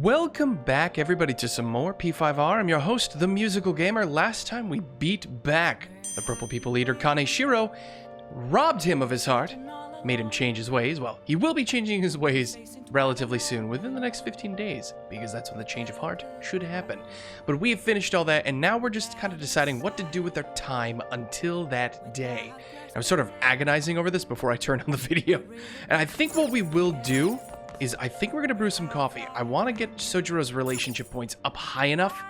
Welcome back, everybody, to some more P5R. I'm your host, the Musical Gamer. Last time we beat back the Purple People leader, Kaneshiro, robbed him of his heart, made him change his ways. Well, he will be changing his ways relatively soon, within the next 15 days, because that's when the change of heart should happen. But we have finished all that, and now we're just kind of deciding what to do with our time until that day. I was sort of agonizing over this before I turned on the video, and I think what we will do is I think we're going to brew some coffee. I want to get Sojiro's relationship points up high enough.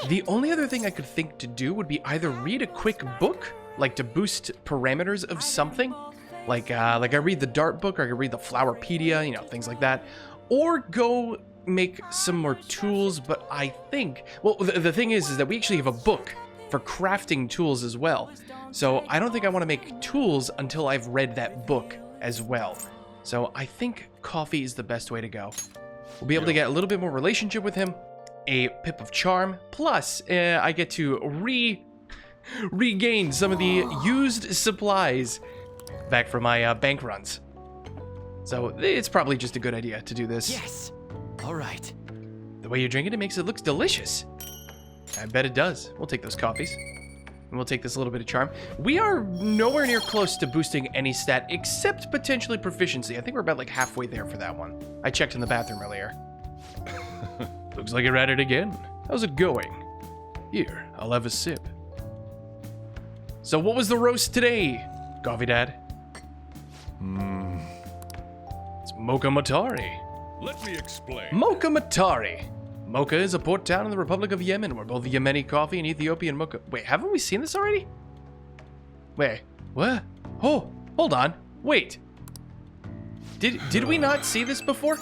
The only other thing I could think to do would be either read a quick book, like to boost parameters of something, like I read the Dart book, or I could read the Flowerpedia, you know, things like that, or go make some more tools. But I think, well, the thing is that we actually have a book for crafting tools as well. So I don't think I want to make tools until I've read that book as well. So I think coffee is the best way to go. We'll be able to get a little bit more relationship with him, a pip of charm, plus I get to regain some of the used supplies back from my bank runs. So it's probably just a good idea to do this. Yes. All right. The way you drink it, it makes it look delicious. I bet it does. We'll take those coffees. And we'll take this little bit of charm. We are nowhere near close to boosting any stat except potentially proficiency. I think we're about like halfway there for that one. I checked in the bathroom earlier. Looks like you're at it again. How's it going? Here, I'll have a sip. So what was the roast today, Coffee Dad? It's Mocha Matari. Let me explain. Mocha Matari. Mocha is a port town in the Republic of Yemen where both Yemeni coffee and Ethiopian mocha... Wait, haven't we seen this already? Wait, what? Oh, hold on. Wait. Did we not see this before?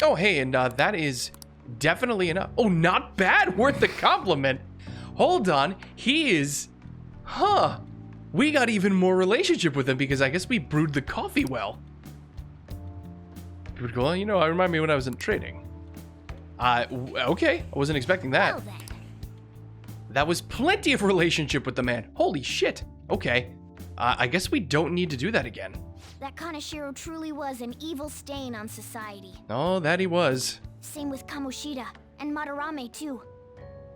Oh, hey, and that is definitely enough. Oh, not bad. Worth the compliment. Hold on. He is... Huh. We got even more relationship with him because I guess we brewed the coffee well. Pretty cool. You know, I remind me when I was in trading. Okay. I wasn't expecting that. Well, then. That was plenty of relationship with the man. Holy shit. Okay. I guess we don't need to do that again. That Kaneshiro truly was an evil stain on society. Oh, that he was. Same with Kamoshida and Madarame too.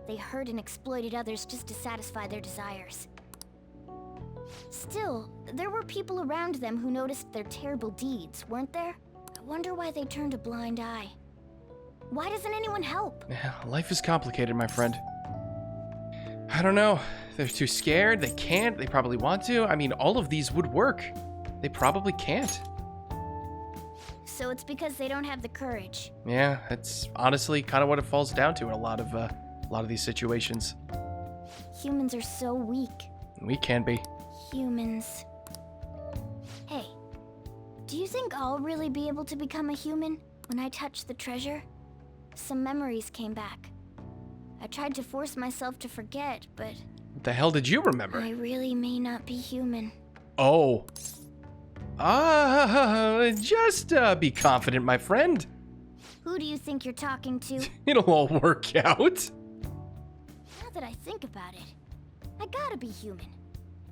They hurt and exploited others just to satisfy their desires. Still, there were people around them who noticed their terrible deeds, weren't there? I wonder why they turned a blind eye. Why doesn't anyone help? Yeah, life is complicated, my friend. I don't know. They're too scared. They can't. They probably want to. I mean, all of these would work. They probably can't. So it's because they don't have the courage. Yeah, it's honestly kind of what it falls down to in a lot of these situations. Humans are so weak. We can be. Humans. Hey, do you think I'll really be able to become a human when I touch the treasure? Some memories came back. I tried to force myself to forget, but... What the hell did you remember? I really may not be human. Oh. Just be confident, my friend. Who do you think you're talking to? It'll all work out. Now that I think about it, I gotta be human.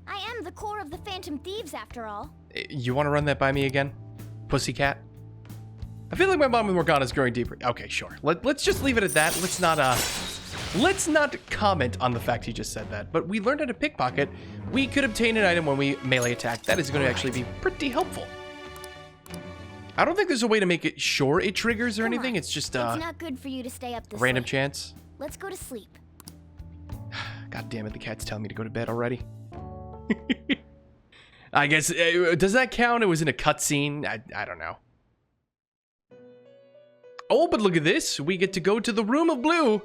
I am the core of the Phantom Thieves, after all. You want to run that by me again, pussycat? I feel like my bond with Morgana is growing deeper. Okay, sure. Let's just leave it at that. Let's not comment on the fact he just said that. But we learned how to pickpocket. We could obtain an item when we melee attack. That is going to actually be pretty helpful. I don't think there's a way to make it sure it triggers or anything. It's just It's not good for you to stay up this random late. chance. Let's go to sleep. God damn it, the cat's telling me to go to bed already. I guess, does that count? It was in a cutscene. I don't know. Oh, but look at this. We get to go to the Room of Blue.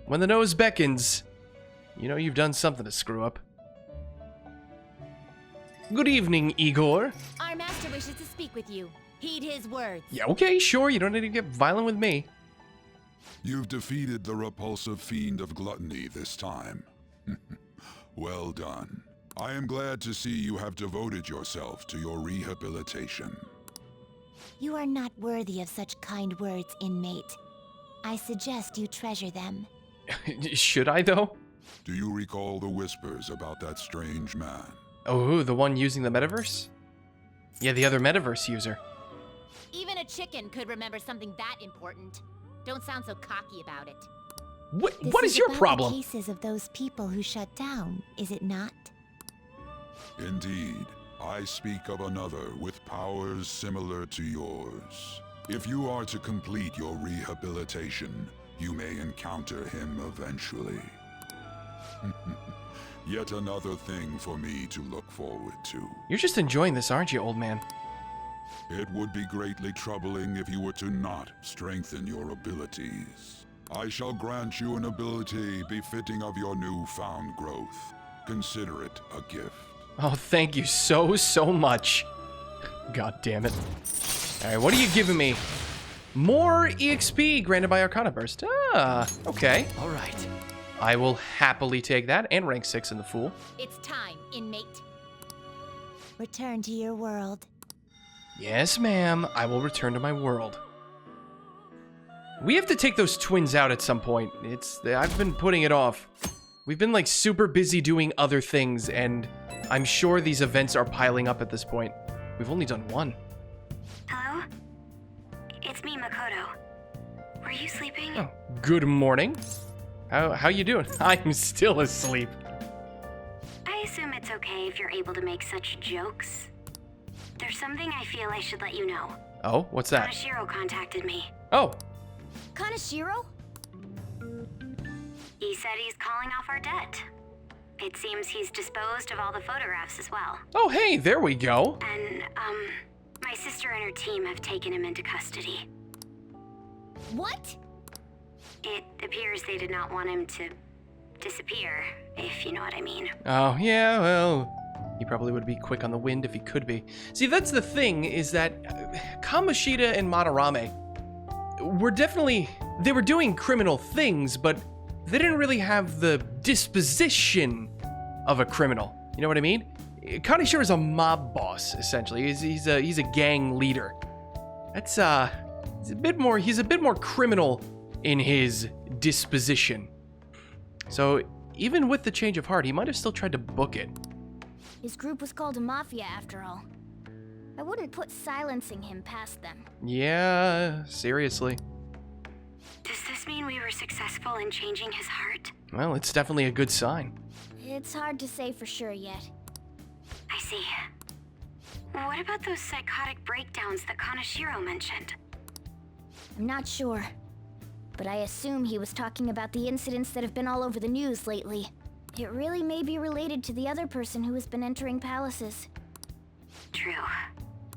When the nose beckons, you know you've done something to screw up. Good evening, Igor. Our master wishes to speak with you. Heed his words. Yeah, okay, sure. You don't need to get violent with me. You've defeated the repulsive fiend of gluttony this time. Well done. I am glad to see you have devoted yourself to your rehabilitation. You are not worthy of such kind words, inmate. I suggest you treasure them. Should I, though? Do you recall the whispers about that strange man? Oh, the one using the metaverse? Yeah, the other metaverse user. Even a chicken could remember something that important. Don't sound so cocky about it. What is your problem? The cases of those people who shut down, is it not? Indeed, I speak of another with powers similar to yours. If you are to complete your rehabilitation, you may encounter him eventually. Yet another thing for me to look forward to. You're just enjoying this, aren't you, old man? It would be greatly troubling if you were to not strengthen your abilities. I shall grant you an ability befitting of your newfound growth. Consider it a gift. Oh, thank you so much. God damn it. Alright, what are you giving me? More EXP granted by Arcana Burst. Ah, okay. Alright. I will happily take that, and rank 6 in the Fool. It's time, inmate. Return to your world. Yes, ma'am. I will return to my world. We have to take those twins out at some point. I've been putting it off. We've been, like, super busy doing other things, and I'm sure these events are piling up at this point. We've only done one. Hello? It's me, Makoto. Were you sleeping? Oh, good morning. How you doing? I'm still asleep. I assume it's okay if you're able to make such jokes. There's something I feel I should let you know. Oh, what's that? Kanashiro contacted me. Oh, Kanashiro? He said he's calling off our debt. It seems he's disposed of all the photographs as well. oh, hey, there we go. And, my sister and her team have taken him into custody. What? It appears they did not want him to disappear, if you know what I mean. Oh, yeah, well, he probably would be quick on the wind if he could be. See, that's the thing, is that Kamoshida and Madarame they were doing criminal things, but they didn't really have the disposition of a criminal. You know what I mean? Kaneshiro is a mob boss, essentially. He's a gang leader. That's he's a bit more criminal in his disposition. So even with the change of heart, he might have still tried to book it. His group was called a mafia after all. I wouldn't put silencing him past them. Yeah, seriously. Does this mean we were successful in changing his heart? Well, it's definitely a good sign. It's hard to say for sure yet. I see. What about those psychotic breakdowns that Kanashiro mentioned? I'm not sure, but I assume he was talking about the incidents that have been all over the news lately. It really may be related to the other person who has been entering palaces. True.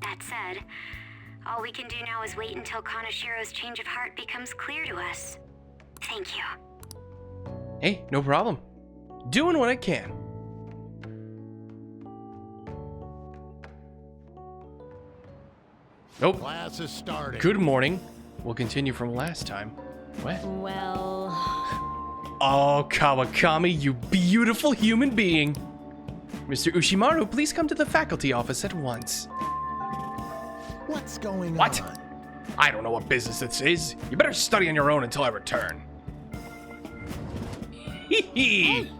That said, all we can do now is wait until Kanashiro's change of heart becomes clear to us. Thank you. Hey, no problem. Doing what I can. Nope. Class is starting. Good morning. We'll continue from last time. What? Well... Oh, Kawakami, you beautiful human being. Mr. Ushimaru, please come to the faculty office at once. What's going What? on? I don't know what business this is. You better study on your own until I return. Hee hee.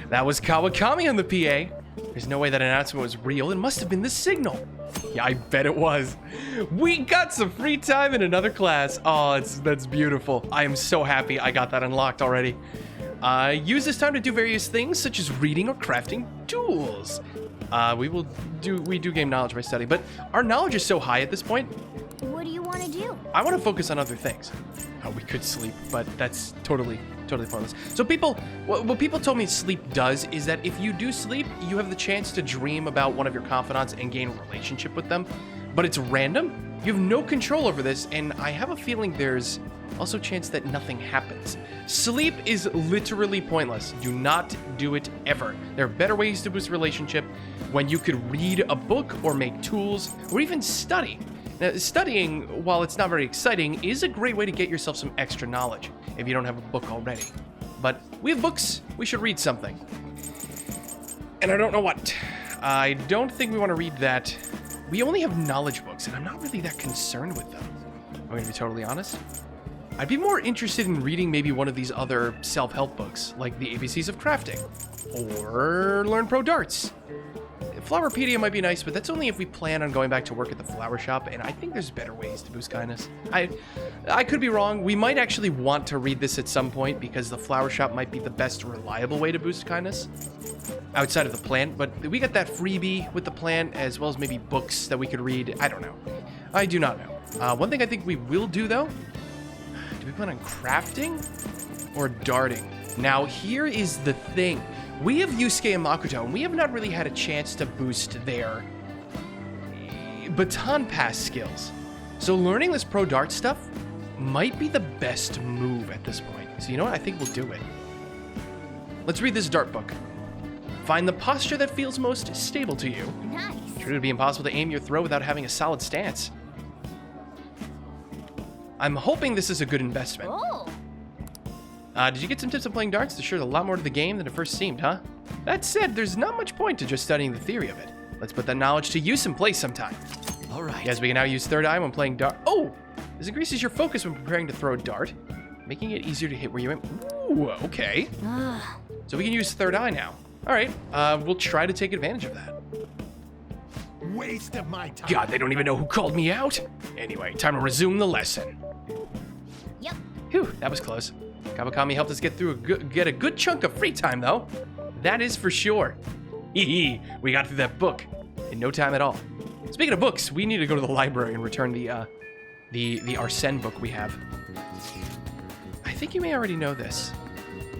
That was Kawakami on the PA. There's no way that announcement was real. It must have been the signal. Yeah, I bet it was. We got some free time in another class. Oh, that's beautiful. I am so happy I got that unlocked already. Use this time to do various things, such as reading or crafting tools. We do gain knowledge by study, but our knowledge is so high at this point. What do you want to do? I want to focus on other things. We could sleep, but that's totally pointless. So what people told me sleep does is that if you do sleep, you have the chance to dream about one of your confidants and gain a relationship with them, but it's random. You have no control over this, and I have a feeling there's also a chance that nothing happens. Sleep is literally pointless. Do not do it ever. There are better ways to boost a relationship when you could read a book or make tools or even study. Now, studying, while it's not very exciting, is a great way to get yourself some extra knowledge if you don't have a book already. But we have books, we should read something. And I don't know what. I don't think we want to read that. We only have knowledge books, and I'm not really that concerned with them. I'm going to be totally honest. I'd be more interested in reading maybe one of these other self-help books, like the ABCs of Crafting, or Learn Pro Darts. Flowerpedia might be nice, but that's only if we plan on going back to work at the flower shop, and I think there's better ways to boost kindness. I could be wrong. We might actually want to read this at some point because the flower shop might be the best reliable way to boost kindness outside of the plant, but we got that freebie with the plant as well as maybe books that we could read. I don't know. I do not know. One thing I think we will do, though, do we plan on crafting or darting? Now, here is the thing. We have Yusuke and Makoto, and we have not really had a chance to boost their baton pass skills. So learning this pro dart stuff might be the best move at this point. So you know what? I think we'll do it. Let's read this dart book. Find the posture that feels most stable to you. Nice. True, it would be impossible to aim your throw without having a solid stance. I'm hoping this is a good investment. Oh. Did you get some tips on playing darts? There's sure a lot more to the game than it first seemed, huh? That said, there's not much point to just studying the theory of it. Let's put that knowledge to use and play sometime. All right. Yes, we can now use third eye when playing dart. Oh! This increases your focus when preparing to throw a dart, making it easier to hit where you aim. Ooh, okay. So we can use third eye now. All right, we'll try to take advantage of that. Waste of my time. God, they don't even know who called me out. Anyway, time to resume the lesson. Yep. Whew, that was close. Kawakami helped us get through get a good chunk of free time, though. That is for sure. Hee, we got through that book in no time at all. Speaking of books, we need to go to the library and return the Arsene book we have. I think you may already know this,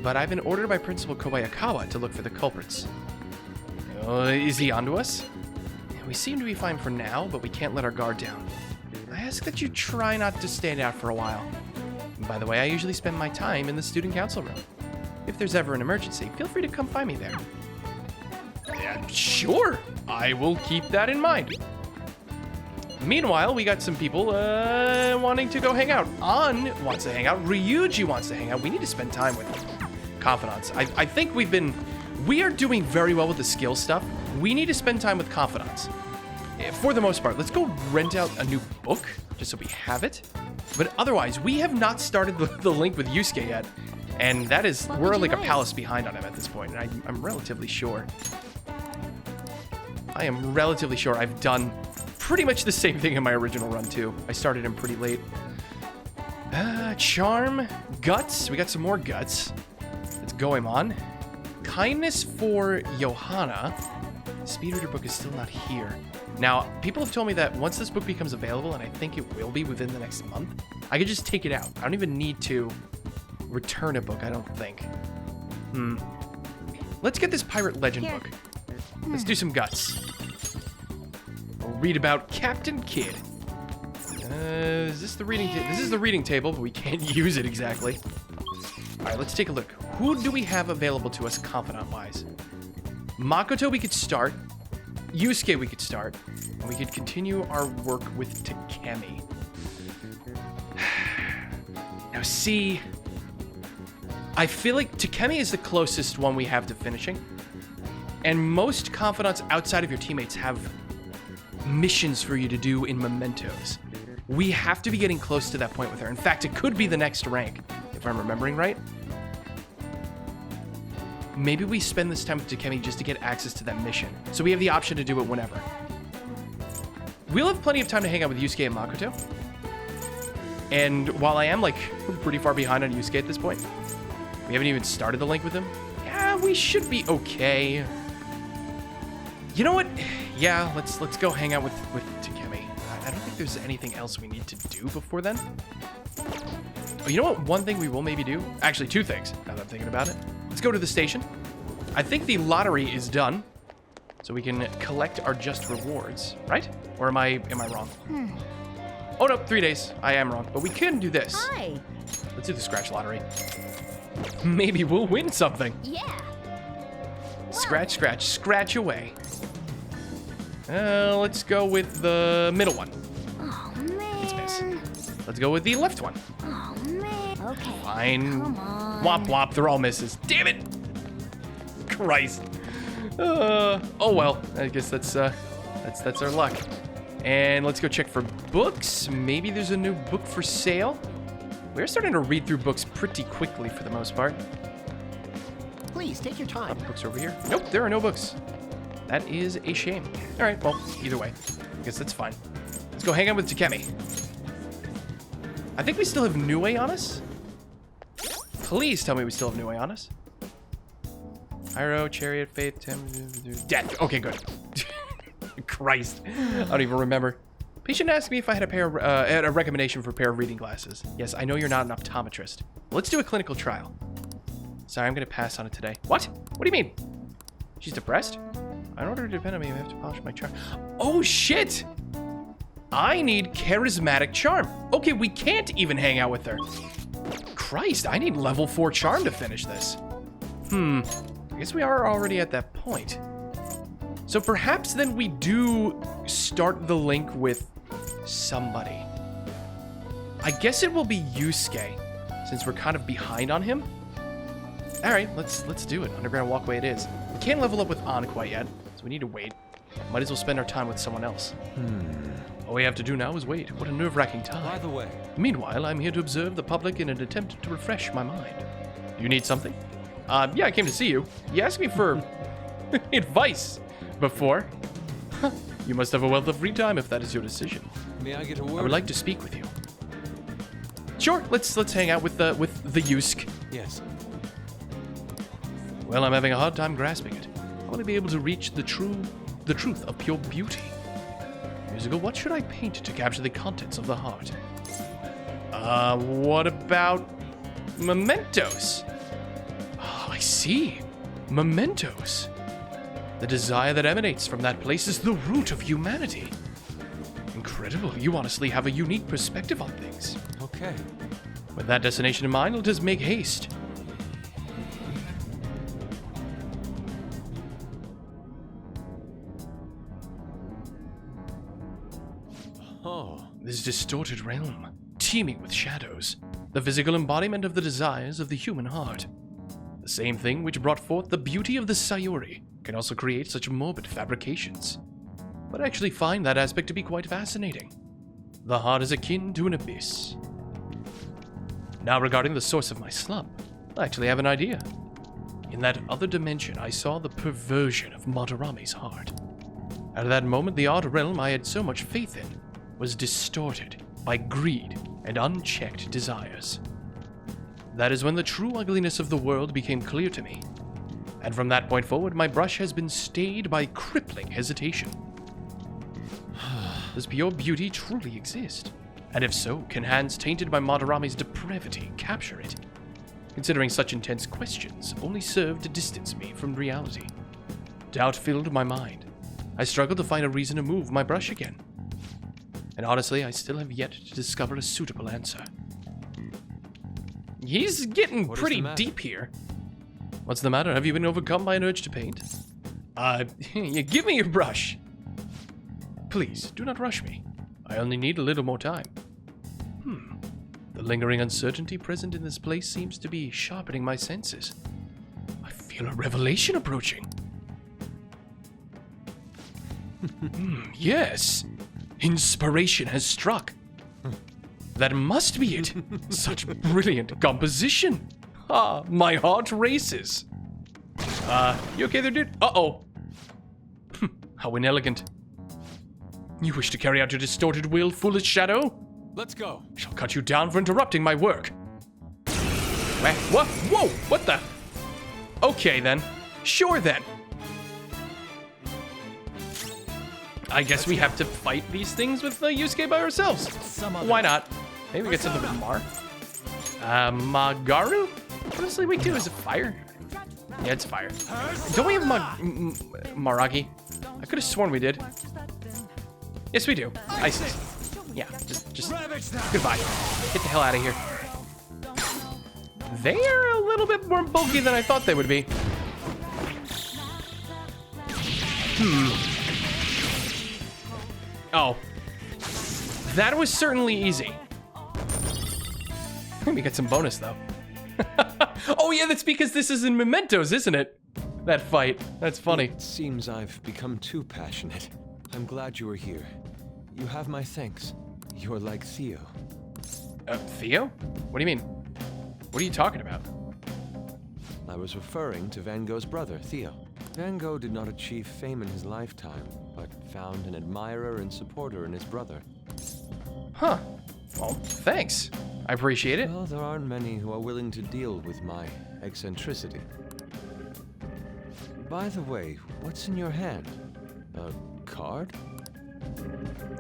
but I've been ordered by Principal Kobayakawa to look for the culprits. Is he onto us? We seem to be fine for now, but we can't let our guard down. I ask that you try not to stand out for a while. And by the way, I usually spend my time in the student council room. If there's ever an emergency, feel free to come find me there. Yeah, sure, I will keep that in mind. Meanwhile, we got some people wanting to go hang out. An wants to hang out. Ryuji wants to hang out. We need to spend time with confidants. I think we are doing very well with the skill stuff. We need to spend time with confidants. For the most part, let's go rent out a new book, just so we have it. But otherwise, we have not started the link with Yusuke yet. And that is, we're like a palace behind on him at this point. And I'm relatively sure. I am relatively sure I've done pretty much the same thing in my original run, too. I started him pretty late. Charm, guts. We got some more guts. Let's go him on. Kindness for Johanna. Speedreader book is still not here. Now, people have told me that once this book becomes available, and I think it will be within the next month, I could just take it out. I don't even need to return a book, I don't think. Let's get this Pirate Legend book. Let's do some guts. We'll read about Captain Kidd. Is this the reading table? This is the reading table, but we can't use it exactly. All right, let's take a look. Who do we have available to us confidant-wise? Makoto we could start. Yusuke we could start. And we could continue our work with Takemi. Now see, I feel like Takemi is the closest one we have to finishing. And most confidants outside of your teammates have missions for you to do in mementos. We have to be getting close to that point with her. In fact, it could be the next rank, if I'm remembering right. Maybe we spend this time with Takemi just to get access to that mission, so we have the option to do it whenever. We'll have plenty of time to hang out with Yusuke and Makoto. And while I am, like, pretty far behind on Yusuke at this point, we haven't even started the link with him. Yeah, we should be okay. You know what? Yeah, let's go hang out with Takemi. I don't think there's anything else we need to do before then. Oh, you know what? One thing we will maybe do? Actually, two things, now that I'm thinking about it. Let's go to the station. I think the lottery is done, so we can collect our just rewards, right? Or am I wrong? Oh no, 3 days. I am wrong, but we can do this. Hi. Let's do the scratch lottery. Maybe we'll win something. Yeah. Scratch, scratch, scratch away. Let's go with the middle one. Oh, man. It's miss. Let's go with the left one. Oh, man. Okay. Fine. Come on. Womp womp, they're all misses. Damn it! Christ. Oh well, I guess that's our luck. And let's go check for books. Maybe there's a new book for sale. We're starting to read through books pretty quickly for the most part. Please take your time. Books over here. Nope, there are no books. That is a shame. All right, well, either way, I guess that's fine. Let's go hang out with Takemi. I think we still have Nue on us. Please tell me we still have Nue on us. Pyro, Chariot, Faith, Death. Okay, good. Christ, I don't even remember. Patient asked me if I had a recommendation for a pair of reading glasses. Yes, I know you're not an optometrist. Let's do a clinical trial. Sorry, I'm gonna pass on it today. What? What do you mean? She's depressed? In order to depend on me, I have to polish my charm. Oh shit! I need charismatic charm. Okay, we can't even hang out with her. Christ, I need level 4 charm to finish this. I guess we are already at that point. So perhaps then we do start the link with somebody. I guess it will be Yusuke, since we're kind of behind on him. All right, let's do it. Underground walkway it is. We can't level up with An quite yet, so we need to wait. Might as well spend our time with someone else. All we have to do now is wait. What a nerve-wracking time. By the way, Meanwhile, I'm here to observe the public in an attempt to refresh my mind. Do you need something? Yeah, I came to see you. You asked me for advice before. You must have a wealth of free time if that is your decision. may I get a word? I would like to speak with you. Sure, let's hang out with the Yusk. Yes. Well, I'm having a hard time grasping it. I want to be able to reach the truth of pure beauty. Musical, what should I paint to capture the contents of the heart? What about mementos? Oh, I see. Mementos. The desire that emanates from that place is the root of humanity. Incredible. You honestly have a unique perspective on things. Okay. With that destination in mind, let us make haste. Oh. This distorted realm, teeming with shadows, the physical embodiment of the desires of the human heart. The same thing which brought forth the beauty of the Sayuri can also create such morbid fabrications. But I actually find that aspect to be quite fascinating. The heart is akin to an abyss. Now regarding the source of my slump, I actually have an idea. In that other dimension, I saw the perversion of Madarami's heart. At that moment, the odd realm I had so much faith in was distorted by greed and unchecked desires. That is when the true ugliness of the world became clear to me. And from that point forward, my brush has been stayed by crippling hesitation. Does pure beauty truly exist? And if so, can hands tainted by Madarami's depravity capture it? Considering such intense questions only serve to distance me from reality. Doubt filled my mind. I struggled to find a reason to move my brush again. And honestly, I still have yet to discover a suitable answer. He's getting pretty deep here. What's the matter? Have you been overcome by an urge to paint? You give me your brush. Please, do not rush me. I only need a little more time. The lingering uncertainty present in this place seems to be sharpening my senses. I feel a revelation approaching. Yes. Inspiration has struck. That must be it. Such brilliant composition. Ah, my heart races. You okay there, dude? Uh-oh. How inelegant. You wish to carry out your distorted will, foolish shadow? Let's go. I shall cut you down for interrupting my work. What? Whoa, what the? Okay then. Sure then. I guess we have to fight these things with Yusuke by ourselves. Why not? Maybe we get something with Mar. Magaru? Honestly, we do. Is it fire? Yeah, it's fire. Don't we have Maragi? I could have sworn we did. Yes, we do. Isis. Yeah, just goodbye. Get the hell out of here. They're a little bit more bulky than I thought they would be. Oh. That was certainly easy. Maybe get some bonus, though. Oh, yeah, that's because this is in Mementos, isn't it? That fight. That's funny. It seems I've become too passionate. I'm glad you were here. You have my thanks. You're like Theo. Theo? What do you mean? What are you talking about? I was referring to Van Gogh's brother, Theo. Van Gogh did not achieve fame in his lifetime, but found an admirer and supporter in his brother. Huh. Well, thanks. I appreciate it. Well, there aren't many who are willing to deal with my eccentricity. By the way, what's in your hand? A card?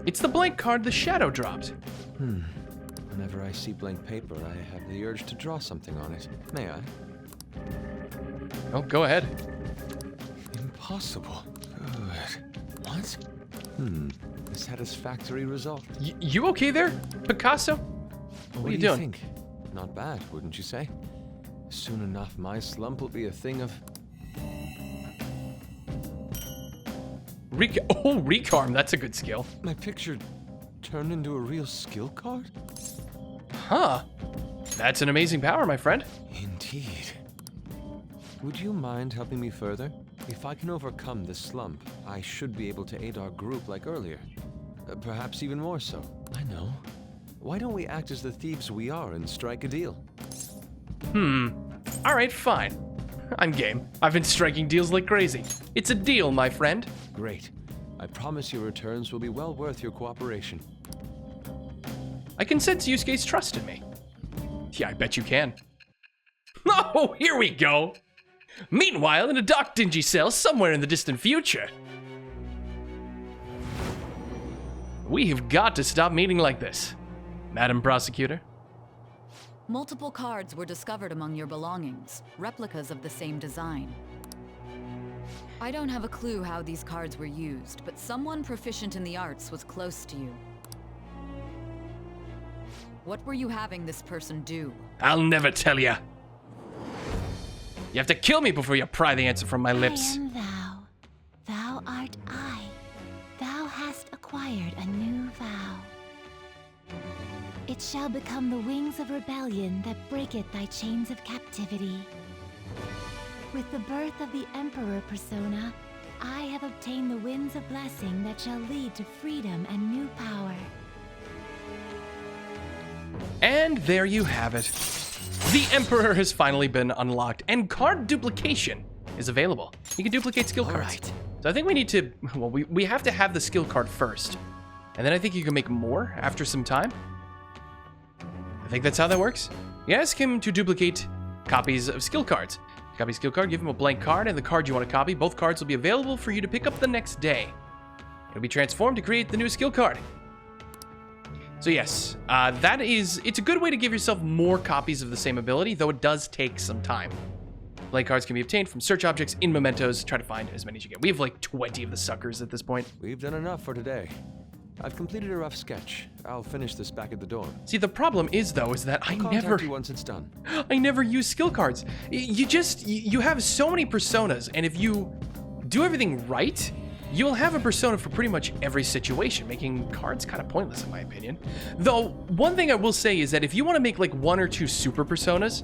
It's the blank card the Shadow dropped. Whenever I see blank paper, I have the urge to draw something on it. May I? Oh, go ahead. Impossible. Good. What? A satisfactory result. You okay there, Picasso? What are you do doing? Think? Not bad, wouldn't you say? Soon enough, my slump will be a thing of... Recarm, that's a good skill. My picture turned into a real skill card? Huh. That's an amazing power, my friend. Indeed. Would you mind helping me further? If I can overcome this slump, I should be able to aid our group like earlier. Perhaps even more so. I know. Why don't we act as the thieves we are and strike a deal? Alright, fine. I'm game. I've been striking deals like crazy. It's a deal, my friend. Great. I promise your returns will be well worth your cooperation. I can sense Yusuke's trust in me. Yeah, I bet you can. Oh, here we go! Meanwhile, in a dark, dingy cell somewhere in the distant future. We have got to stop meeting like this. Madam Prosecutor? Multiple cards were discovered among your belongings, replicas of the same design. I don't have a clue how these cards were used, but someone proficient in the arts was close to you. What were you having this person do? I'll never tell ya. You have to kill me before you pry the answer from my lips. I am thou. Thou art I. Thou hast acquired a new vow. It shall become the wings of rebellion that breaketh thy chains of captivity. With the birth of the Emperor persona, I have obtained the winds of blessing that shall lead to freedom and new power. And there you have it. The Emperor has finally been unlocked, and card duplication is available. You can duplicate skill cards. Alright. So I think we need to, well, we have to have the skill card first. And then I think you can make more after some time. I think that's how that works. You ask him to duplicate copies of skill cards. Copy skill card, give him a blank card and the card you want to copy. Both cards will be available for you to pick up the next day. It'll be transformed to create the new skill card. So yes, it's a good way to give yourself more copies of the same ability, though it does take some time. Blank cards can be obtained from search objects in mementos. Try to find as many as you can. We have like 20 of the suckers at this point. We've done enough for today. I've completed a rough sketch. I'll finish this back at the dorm. See, the problem is though, is that I'll contact you once it's done. I never use skill cards. You have so many personas, and if you do everything right, you'll have a persona for pretty much every situation, making cards kind of pointless in my opinion. Though, one thing I will say is that if you want to make like 1 or 2 super personas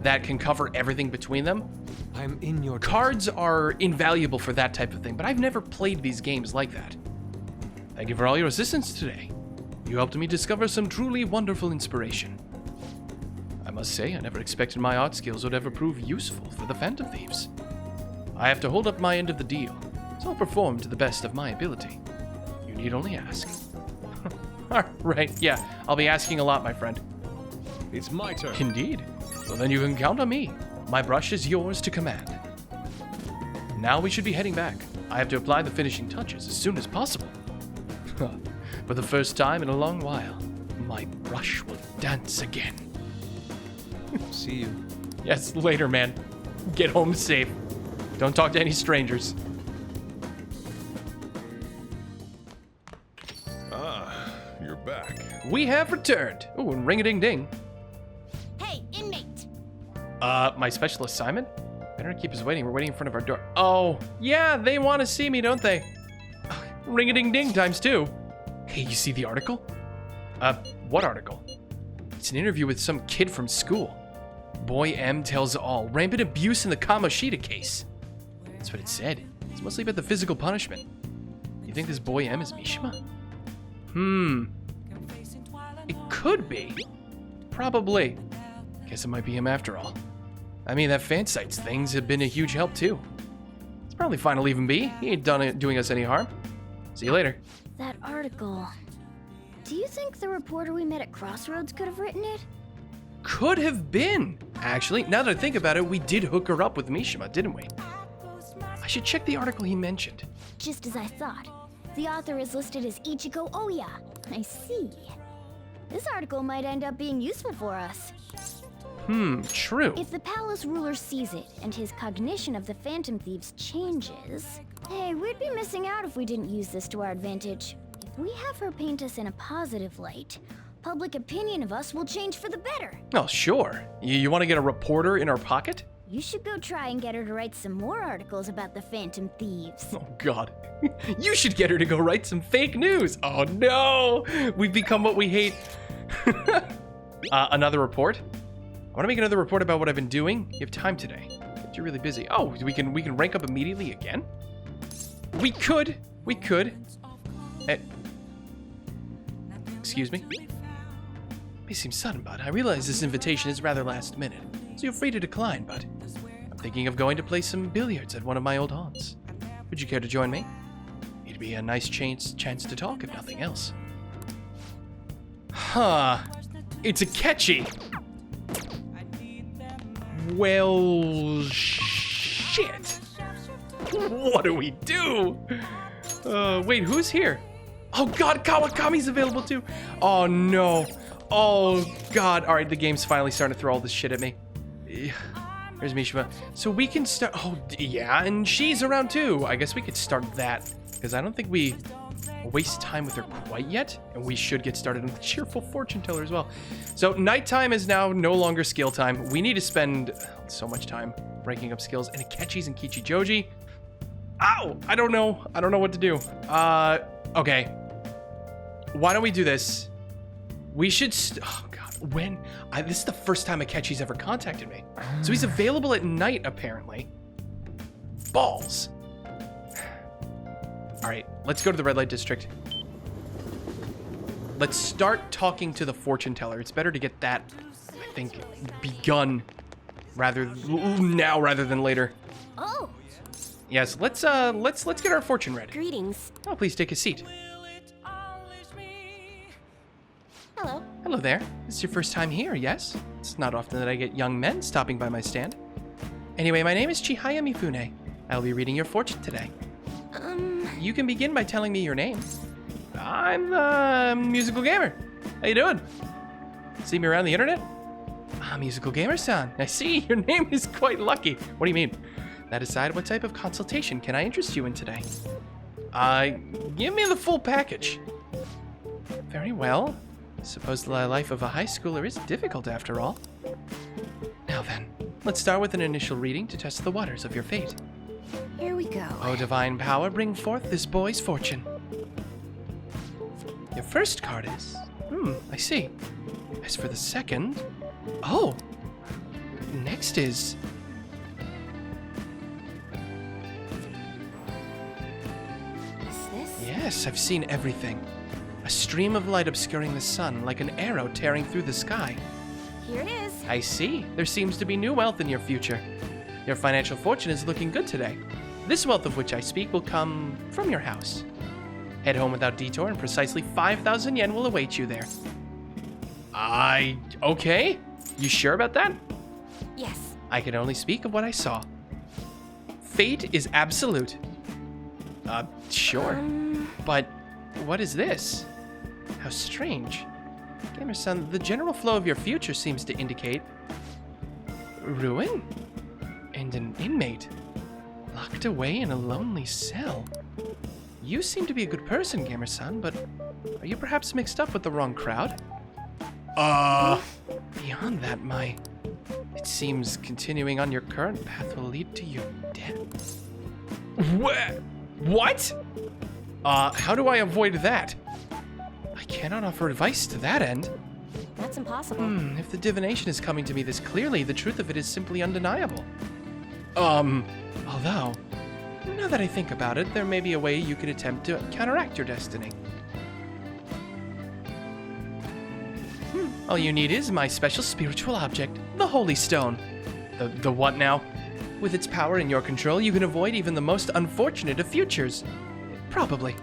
that can cover everything between them, I'm in your debt. cards are invaluable for that type of thing, but I've never played these games like that. Thank you for all your assistance today. You helped me discover some truly wonderful inspiration. I must say, I never expected my art skills would ever prove useful for the Phantom Thieves. I have to hold up my end of the deal, so I'll perform to the best of my ability. You need only ask. Alright, yeah, I'll be asking a lot, my friend. It's my turn. Indeed. Well, then you can count on me. My brush is yours to command. Now we should be heading back. I have to apply the finishing touches as soon as possible. For the first time in a long while, my brush will dance again. See you. Yes, later, man. Get home safe. Don't talk to any strangers. Ah, you're back. We have returned. Ooh, and ring-a-ding-ding. Hey, inmate! My special assignment? Better not keep us waiting. We're waiting in front of our door. Oh, yeah, they want to see me, don't they? Ring-a-ding-ding times 2. Hey, you see the article? What article? It's an interview with some kid from school. Boy M tells all. Rampant abuse in the Kamoshida case. That's what it said. It's mostly about the physical punishment. You think this Boy M is Mishima? It could be. Probably. Guess it might be him after all. I mean, that fan sites things have been a huge help too. It's probably fine to leave him be. He ain't doing us any harm. See you later. That article. Do you think the reporter we met at Crossroads could have written it? Could have been. Actually, now that I think about it, we did hook her up with Mishima, didn't we? I should check the article he mentioned. Just as I thought. The author is listed as Ichigo Oya. I see. This article might end up being useful for us. True. If the palace ruler sees it and his cognition of the Phantom Thieves changes, hey, we'd be missing out if we didn't use this to our advantage. If we have her paint us in a positive light, public opinion of us will change for the better. Oh, sure. You want to get a reporter in our pocket? You should go try and get her to write some more articles about the Phantom Thieves. Oh, God. You should get her to go write some fake news. Oh, no. We've become what we hate. Another report? I want to make another report about what I've been doing. You have time today. But you're really busy. Oh, we can rank up immediately again? We could. Excuse me? May seem sudden, but I realize this invitation is rather last minute, so you're free to decline, but I'm thinking of going to play some billiards at one of my old haunts. Would you care to join me? It'd be a nice chance to talk, if nothing else. Huh. It's Akechi! Well, shit. What do we do? Wait, who's here? Oh God, Kawakami's available too. Oh no. Oh God. All right, the game's finally starting to throw all this shit at me. Here's Mishima. So we can start. Oh yeah, and she's around too. I guess we could start that because I don't think we waste time with her quite yet, and we should get started on the cheerful fortune teller as well. So nighttime is now no longer skill time. We need to spend so much time ranking up skills. And Akechi's and Kichijoji. Ow! I don't know what to do. Okay. Why don't we do this? We should. Oh God, when? This is the first time Akechi's ever contacted me. So he's available at night apparently. Balls. All right, let's go to the red light district. Let's start talking to the fortune teller. It's better to get that, I think, begun rather than later. Oh, Yes, let's get our fortune ready. greetings. Oh, please take a seat. Hello. Hello there. This is your first time here, yes? It's not often that I get young men stopping by my stand. Anyway, my name is Chihaya Mifune. I'll be reading your fortune today. You can begin by telling me your name. I'm the Musical Gamer. How you doing? See me around the internet? Musical Gamer-san. I see, your name is quite lucky. What do you mean? That aside, what type of consultation can I interest you in today? Give me the full package. Very well. Suppose the life of a high schooler is difficult after all. Now then, let's start with an initial reading to test the waters of your fate. Here we go. O divine power, bring forth this boy's fortune. Your first card is... I see. As for the second... Oh! Next is... Is this? Yes, I've seen everything. A stream of light obscuring the sun, like an arrow tearing through the sky. Here it is. I see. There seems to be new wealth in your future. Your financial fortune is looking good today. This wealth of which I speak will come from your house. Head home without detour and precisely 5,000 yen will await you there. Okay? You sure about that? Yes. I can only speak of what I saw. Fate is absolute. Sure. But what is this? How strange. Gamer-san, the general flow of your future seems to indicate ruin and an inmate locked away in a lonely cell. You seem to be a good person, Gamer-san, but are you perhaps mixed up with the wrong crowd? Beyond that, it seems continuing on your current path will lead to your death. What? How do I avoid that? I cannot offer advice to that end. That's impossible. If the divination is coming to me this clearly, the truth of it is simply undeniable. Although, now that I think about it, there may be a way you could attempt to counteract your destiny. All you need is my special spiritual object, the Holy Stone. The what now? With its power in your control, you can avoid even the most unfortunate of futures. Probably.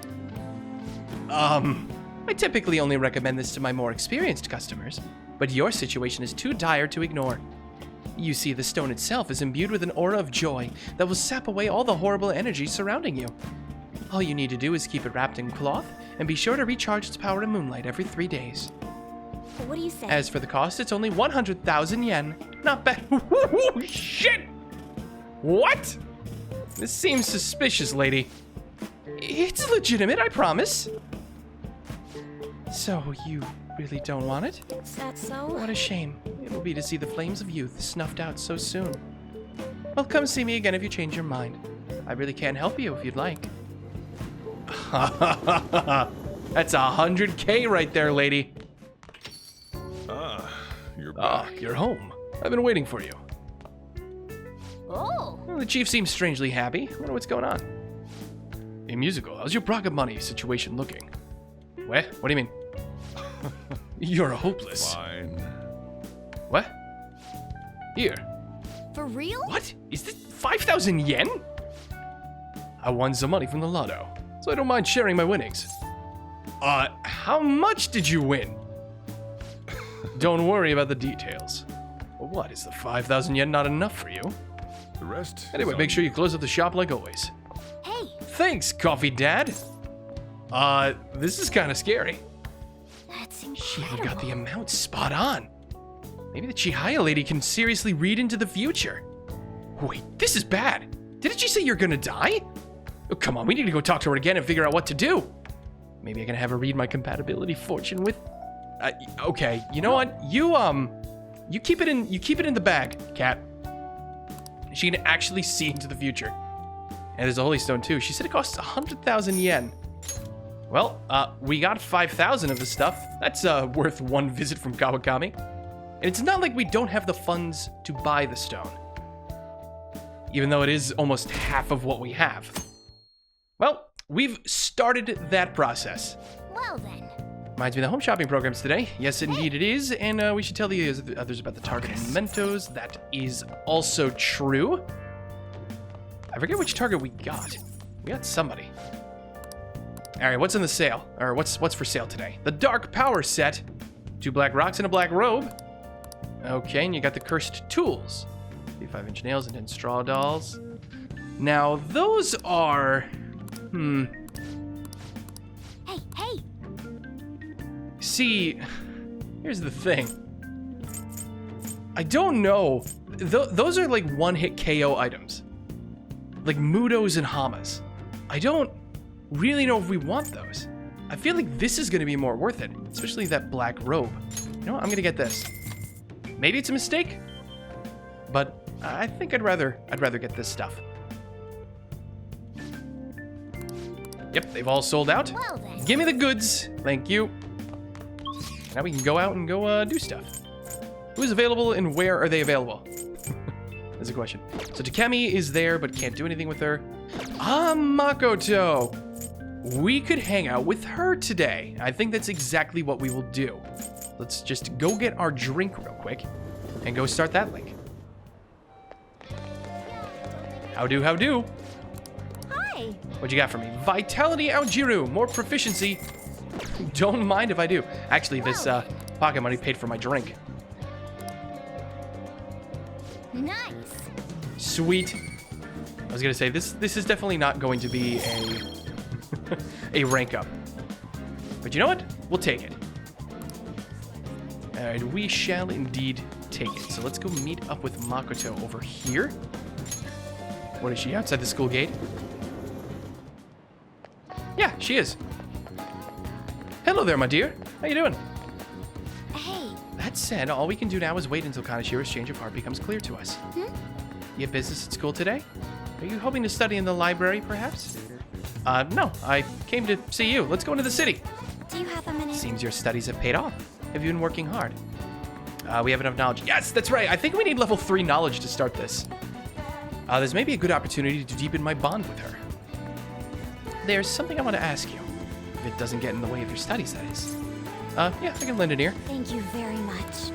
I typically only recommend this to my more experienced customers, but your situation is too dire to ignore. You see, the stone itself is imbued with an aura of joy that will sap away all the horrible energy surrounding you. All you need to do is keep it wrapped in cloth, and be sure to recharge its power in moonlight every 3 days. What do you say? As for the cost, it's only 100,000 yen. Not bad. Shit! What? This seems suspicious, lady. It's legitimate, I promise. So, you really don't want it? Is that so? What a shame. It will be to see the flames of youth snuffed out so soon. Well, come see me again if you change your mind. I really can help you if you'd like. That's 100K right there, lady. You're back. Ah, you're home. I've been waiting for you. Oh. Well, the chief seems strangely happy. I wonder what's going on. Hey, Musical, how's your pocket money situation looking? What? What do you mean? You're hopeless. Fine. What? Here. For real? What? Is this 5,000 yen? I won some money from the lotto, so I don't mind sharing my winnings. How much did you win? Don't worry about the details. What, is the 5,000 yen not enough for you? The rest. Anyway, is make on sure you close up the shop like always. Hey, Thanks, Coffee Dad. This is kind of scary. that's She incredible. even got the amount spot on. Maybe the Chihaya lady can seriously read into the future. Wait, this is bad. Didn't she say you're gonna die? Oh, come on, we need to go talk to her again and figure out what to do. Maybe I can have her read my compatibility fortune with... okay, you know what? You keep it in the bag, Cat. She can actually see into the future. And there's a holy stone too. She said it costs 100,000 yen. Well, we got 5,000 of the stuff. That's worth one visit from Kawakami. And it's not like we don't have the funds to buy the stone. Even though it is almost half of what we have. Well, we've started that process. Well then. Reminds me of the home shopping programs today. Yes, indeed it is. And we should tell the others about the Target and Mementos. That is also true. I forget which Target we got. We got somebody. All right, what's in the sale? Or what's for sale today? The Dark Power set. 2 black rocks and a black robe. Okay, and you got the Cursed Tools. 5-inch nails and 10 straw dolls. Now, those are... Hey. See, here's the thing. I don't know. Those are like one-hit KO items. Like Mudos and Hamas. I don't really know if we want those. I feel like this is going to be more worth it, especially that black robe. You know what? I'm going to get this. Maybe it's a mistake, but I think I'd rather get this stuff. Yep, they've all sold out. Well then. Give me the goods. Thank you. Now we can go out and go do stuff. Who's available and where are they available? That's a question. So Takemi is there but can't do anything with her. Makoto. We could hang out with her today. I think that's exactly what we will do. Let's just go get our drink real quick and go start that link. How do? Hi. What you got for me? Vitality Aojiru, more proficiency. Don't mind if I do. Actually, this pocket money paid for my drink. Nice. Sweet. I was gonna say this is definitely not going to be a rank up, but you know what? We'll take it. All right, we shall indeed take it. So let's go meet up with Makoto over here. What is she, outside the school gate? Yeah, she is. Hello there, my dear. How you doing? Hey. That said, all we can do now is wait until Kanashiro's change of heart becomes clear to us. You have business at school today? Are you hoping to study in the library, perhaps? No, I came to see you. Let's go into the city. Do you have a minute? Seems your studies have paid off. Have you been working hard? We have enough knowledge. Yes, that's right. I think we need level 3 knowledge to start this. There's maybe a good opportunity to deepen my bond with her. There's something I want to ask you. If it doesn't get in the way of your studies, that is. Yeah, I can lend an ear. Thank you very much.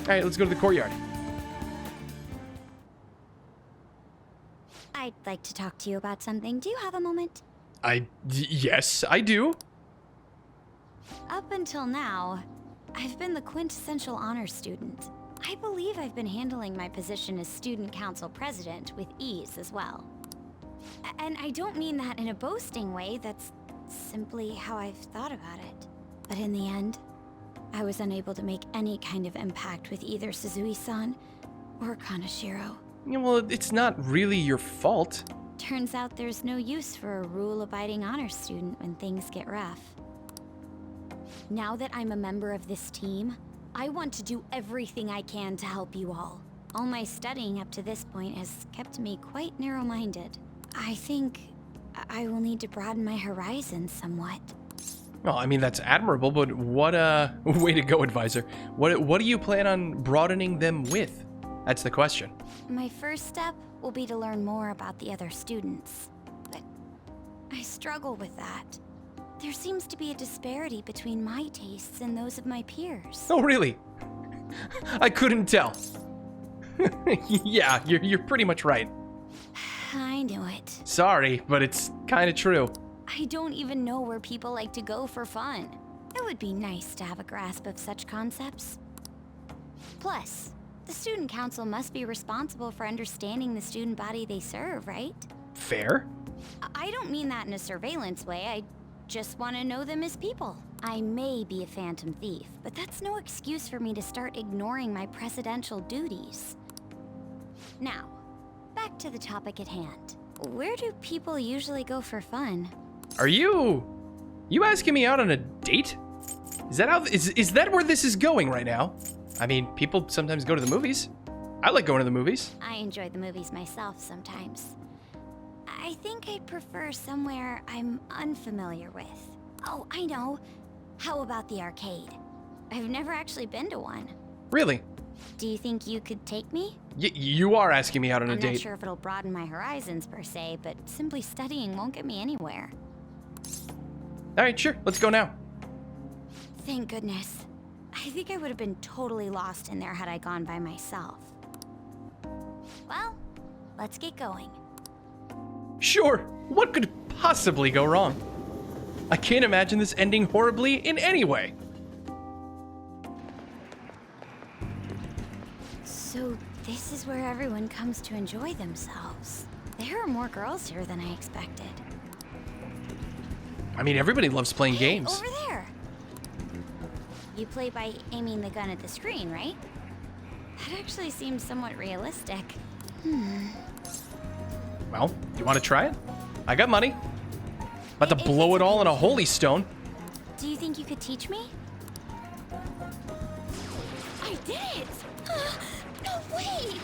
All right, let's go to the courtyard. I'd like to talk to you about something. Do you have a moment? Yes, I do. Up until now, I've been the quintessential honor student. I believe I've been handling my position as student council president with ease as well. And I don't mean that in a boasting way, that's simply how I've thought about it. But in the end, I was unable to make any kind of impact with either Suzui-san or Kanashiro. Yeah, well, it's not really your fault. Turns out there's no use for a rule-abiding honor student when things get rough. Now that I'm a member of this team, I want to do everything I can to help you all. All my studying up to this point has kept me quite narrow-minded. I think I will need to broaden my horizons somewhat. Well, I mean, that's admirable, but what, way to go, advisor. What do you plan on broadening them with? That's the question. My first step will be to learn more about the other students. But I struggle with that. There seems to be a disparity between my tastes and those of my peers. Oh, really? I couldn't tell. Yeah, you're pretty much right. I knew it. Sorry, but it's kind of true. I don't even know where people like to go for fun. It would be nice to have a grasp of such concepts. Plus, the student council must be responsible for understanding the student body they serve, right? Fair. I don't mean that in a surveillance way. I just want to know them as people. I may be a phantom thief, but that's no excuse for me to start ignoring my presidential duties. Now, back to the topic at hand. Where do people usually go for fun? Are you asking me out on a date? Is that where this is going right now? I mean, people sometimes go to the movies. I like going to the movies. I enjoy the movies myself sometimes. I think I'd prefer somewhere I'm unfamiliar with. Oh, I know. How about the arcade? I've never actually been to one. Really? Do you think you could take me? You are asking me out on a date. I'm not sure if it'll broaden my horizons per se, but simply studying won't get me anywhere. All right, sure. Let's go now. Thank goodness. I think I would have been totally lost in there had I gone by myself. Well, let's get going. Sure. What could possibly go wrong? I can't imagine this ending horribly in any way. So this is where everyone comes to enjoy themselves. There are more girls here than I expected. I mean, everybody loves playing games. Over there. You play by aiming the gun at the screen, right? That actually seems somewhat realistic. Well, you want to try it? I got money. About to blow it all in a holy stone. Do you think you could teach me? I did it! No, wait!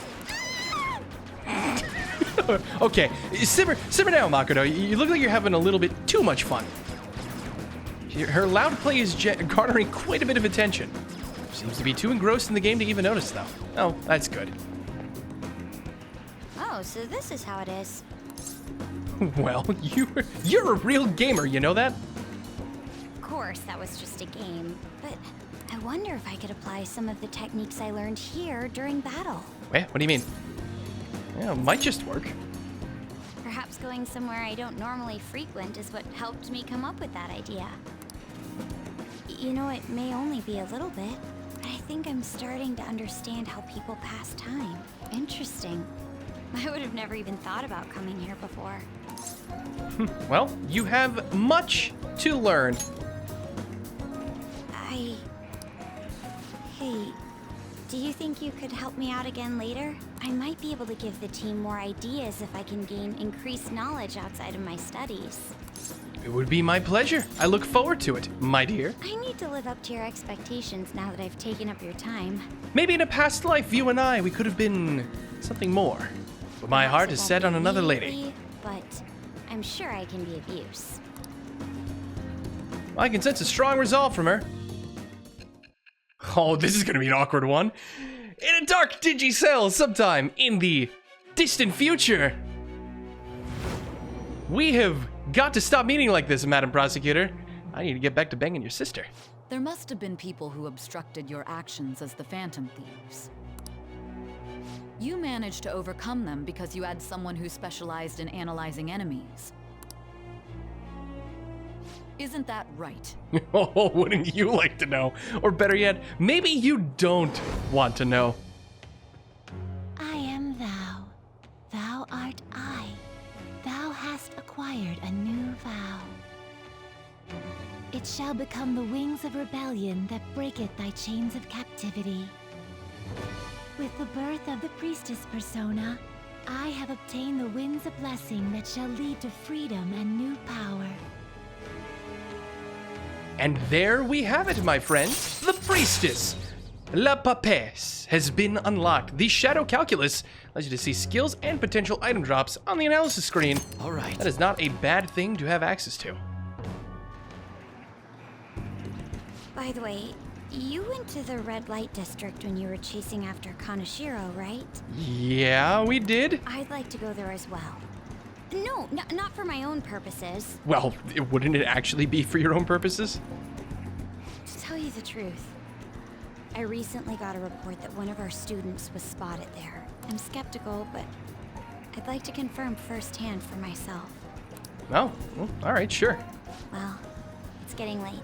Okay, simmer down, Makoto. You look like you're having a little bit too much fun. Her loud play is garnering quite a bit of attention. Seems to be too engrossed in the game to even notice, though. Oh, that's good. Oh, so this is how it is. Well, you're a real gamer, you know that? Of course, that was just a game, but I wonder if I could apply some of the techniques I learned here during battle. Eh, what do you mean? Yeah, it might just work. Perhaps going somewhere I don't normally frequent is what helped me come up with that idea. You know, it may only be a little bit, but I think I'm starting to understand how people pass time. Interesting. I would have never even thought about coming here before. Well, you have much to learn. Hey, do you think you could help me out again later? I might be able to give the team more ideas if I can gain increased knowledge outside of my studies. It would be my pleasure. I look forward to it, my dear. I need to live up to your expectations now that I've taken up your time. Maybe in a past life, you and I, we could have been something more. But my heart is set on another lady. But I'm sure I can be of use. I can sense a strong resolve from her. Oh, this is gonna be an awkward one. In a dark, dingy cell sometime in the distant future. We have got to stop meeting like this, Madam Prosecutor. I need to get back to banging your sister. There must have been people who obstructed your actions as the Phantom Thieves. You managed to overcome them because you had someone who specialized in analyzing enemies. Isn't that right? Oh, wouldn't you like to know? Or better yet, maybe you don't want to know. I am thou. Thou art I. Thou hast acquired a new vow. It shall become the wings of rebellion that breaketh thy chains of captivity. With the birth of the priestess persona, I have obtained the winds of blessing that shall lead to freedom and new power. And there we have it, my friends. The Priestess. La Papesse has been unlocked. The Shadow Calculus allows you to see skills and potential item drops on the analysis screen. All right. That is not a bad thing to have access to. By the way, you went to the red light district when you were chasing after Kaneshiro, right? Yeah, we did. I'd like to go there as well. No, not for my own purposes. Well, wouldn't it actually be for your own purposes? To tell you the truth, I recently got a report that one of our students was spotted there. I'm skeptical, but I'd like to confirm firsthand for myself. Oh, well, all right, sure. Well, it's getting late.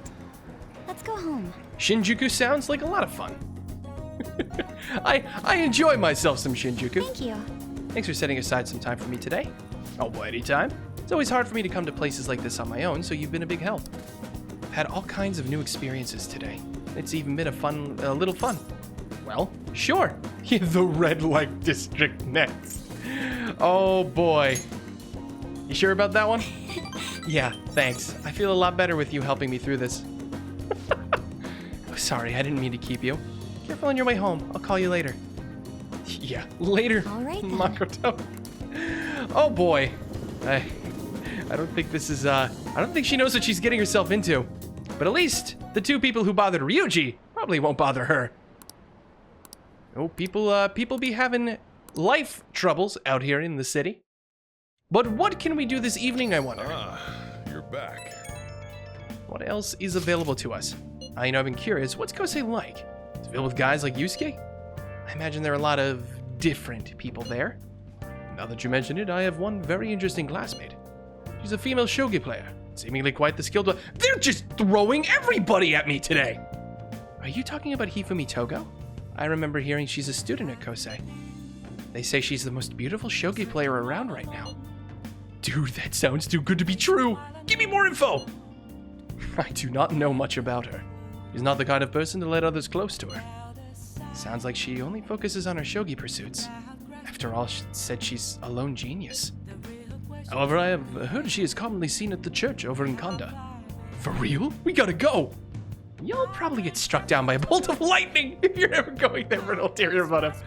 Let's go home. Shinjuku sounds like a lot of fun. I enjoy myself some Shinjuku. Thank you. Thanks for setting aside some time for me today. Oh, well, anytime. It's always hard for me to come to places like this on my own, so you've been a big help. I've had all kinds of new experiences today. It's even been a little fun. Well, sure. The red light district next. Oh boy. You sure about that one? Yeah, thanks. I feel a lot better with you helping me through this. Oh, sorry, I didn't mean to keep you. Careful on your way home. I'll call you later. Yeah, later, All right, then. Makoto. Oh boy. I don't think this is, I don't think she knows what she's getting herself into. But at least the two people who bothered Ryuji probably won't bother her. Oh, people be having life troubles out here in the city. But what can we do this evening, I wonder? You're back. What else is available to us? I've been curious, what's Kosei like? It's filled with guys like Yusuke? I imagine there are a lot of different people there. Now that you mention it, I have one very interesting classmate. She's a female shogi player, seemingly quite the skilled one. They're just throwing everybody at me today! Are you talking about Hifumi Togo? I remember hearing she's a student at Kosei. They say she's the most beautiful shogi player around right now. Dude, that sounds too good to be true! Give me more info! I do not know much about her. She's not the kind of person to let others close to her. Sounds like she only focuses on her shogi pursuits. After all, she said she's a lone genius. However, I have heard she is commonly seen at the church over in Kanda. For real? We gotta go! You'll probably get struck down by a bolt of lightning if you're ever going there for an ulterior motive.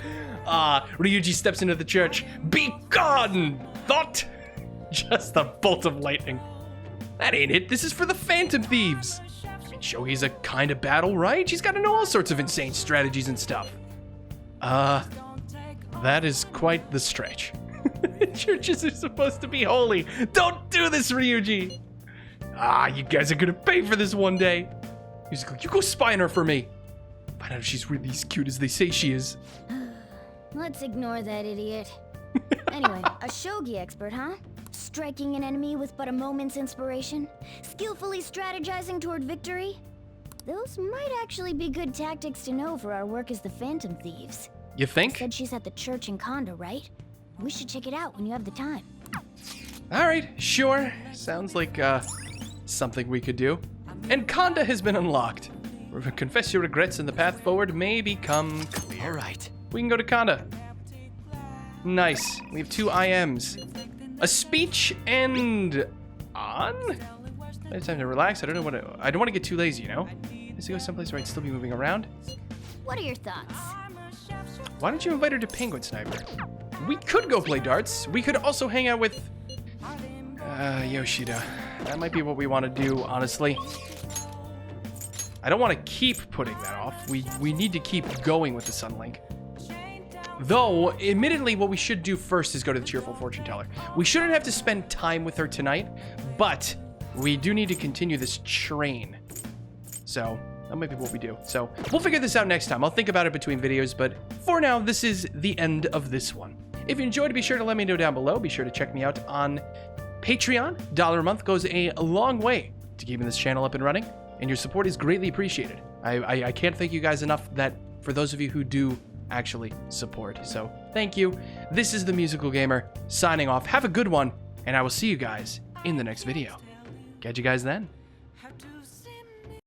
Ryuji steps into the church. Be gone, thought! Just a bolt of lightning. That ain't it. This is for the Phantom Thieves. I mean, Shogi's a kind of battle, right? She's got to know all sorts of insane strategies and stuff. That is quite the stretch. Churches are supposed to be holy. Don't do this, Ryuji. You guys are gonna pay for this one day. You go spy on her for me. Find out if she's really as cute as they say she is. Let's ignore that idiot. Anyway, a shogi expert, huh? Striking an enemy with but a moment's inspiration? Skillfully strategizing toward victory? Those might actually be good tactics to know for our work as the Phantom Thieves. You think? Said she's at the church in Kanda, right? We should check it out when you have the time. Alright, sure. Sounds like, something we could do. And Kanda has been unlocked. Confess your regrets and the path forward may become clear. Alright. We can go to Kanda. Nice. We have 2 IMs. A speech and on? It's time to relax. I don't want to get too lazy, you know? Let's go someplace where I'd still be moving around. What are your thoughts? Why don't you invite her to Penguin Sniper? We could go play darts. We could also hang out with Yoshida. That might be what we want to do, honestly. I don't want to keep putting that off. We need to keep going with the Sunlink. Though, admittedly, what we should do first is go to the Cheerful Fortune Teller. We shouldn't have to spend time with her tonight, but we do need to continue this train. So, That might be what we do. So we'll figure this out next time. I'll think about it between videos, but for now, this is the end of this one. If you enjoyed, be sure to let me know down below. Be sure to check me out on Patreon. $1 a month goes a long way to keeping this channel up and running, and your support is greatly appreciated. I can't thank you guys enough that for those of you who do actually support. So thank you. This is The Musical Gamer signing off. Have a good one, and I will see you guys in the next video. Catch you guys then.